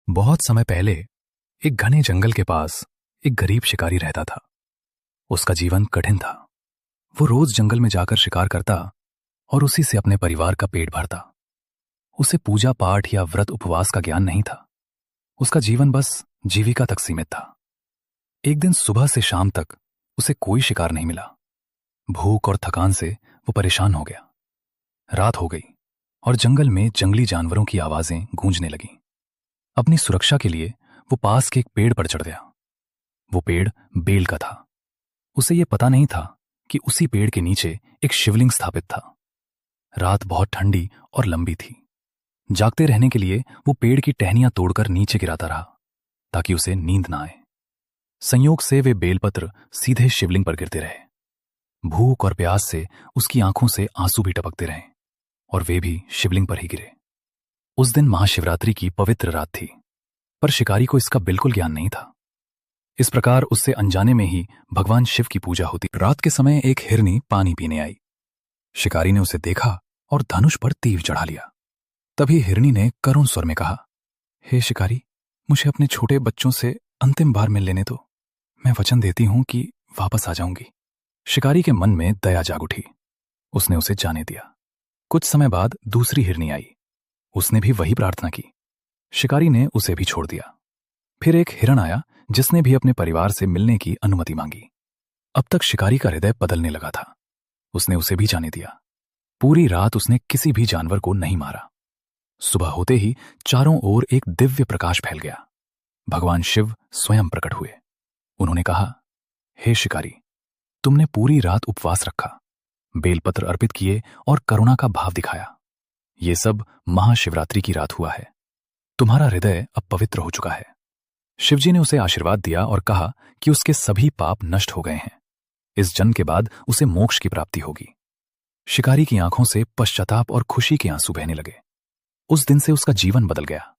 बहुत समय पहले एक घने जंगल के पास एक गरीब शिकारी रहता था। उसका जीवन कठिन था। वो रोज जंगल में जाकर शिकार करता और उसी से अपने परिवार का पेट भरता। उसे पूजा पाठ या व्रत उपवास का ज्ञान नहीं था। उसका जीवन बस जीविका तक सीमित था। एक दिन सुबह से शाम तक उसे कोई शिकार नहीं मिला। भूख और थकान से वो परेशान हो गया। रात हो गई और जंगल में जंगली जानवरों की आवाजें गूंजने लगीं। अपनी सुरक्षा के लिए वो पास के एक पेड़ पर चढ़ गया। वो पेड़ बेल का था। उसे ये पता नहीं था कि उसी पेड़ के नीचे एक शिवलिंग स्थापित था। रात बहुत ठंडी और लंबी थी। जागते रहने के लिए वो पेड़ की टहनियां तोड़कर नीचे गिराता रहा ताकि उसे नींद ना आए। संयोग से वे बेलपत्र सीधे शिवलिंग पर गिरते रहे। भूख और प्यास से उसकी आंखों से आंसू भी टपकते रहे और वे भी शिवलिंग पर ही गिरे। उस दिन महाशिवरात्रि की पवित्र रात थी, पर शिकारी को इसका बिल्कुल ज्ञान नहीं था। इस प्रकार उससे अनजाने में ही भगवान शिव की पूजा होती। रात के समय एक हिरनी पानी पीने आई। शिकारी ने उसे देखा और धनुष पर तीर चढ़ा लिया। तभी हिरनी ने करुण स्वर में कहा, हे शिकारी, मुझे अपने छोटे बच्चों से अंतिम बार मिल लेने दो। मैं वचन देती हूं कि वापस आ जाऊंगी। शिकारी के मन में दया जाग उठी। उसने उसे जाने दिया। कुछ समय बाद दूसरी हिरनी आई। उसने भी वही प्रार्थना की। शिकारी ने उसे भी छोड़ दिया। फिर एक हिरण आया जिसने भी अपने परिवार से मिलने की अनुमति मांगी। अब तक शिकारी का हृदय बदलने लगा था। उसने उसे भी जाने दिया। पूरी रात उसने किसी भी जानवर को नहीं मारा। सुबह होते ही चारों ओर एक दिव्य प्रकाश फैल गया। भगवान शिव स्वयं प्रकट हुए। उन्होंने कहा, हे शिकारी, तुमने पूरी रात उपवास रखा, बेलपत्र अर्पित किए और करुणा का भाव दिखाया। ये सब महाशिवरात्रि की रात हुआ है। तुम्हारा हृदय अब पवित्र हो चुका है। शिवजी ने उसे आशीर्वाद दिया और कहा कि उसके सभी पाप नष्ट हो गए हैं। इस जन्म के बाद उसे मोक्ष की प्राप्ति होगी। शिकारी की आंखों से पश्चाताप और खुशी के आंसू बहने लगे। उस दिन से उसका जीवन बदल गया।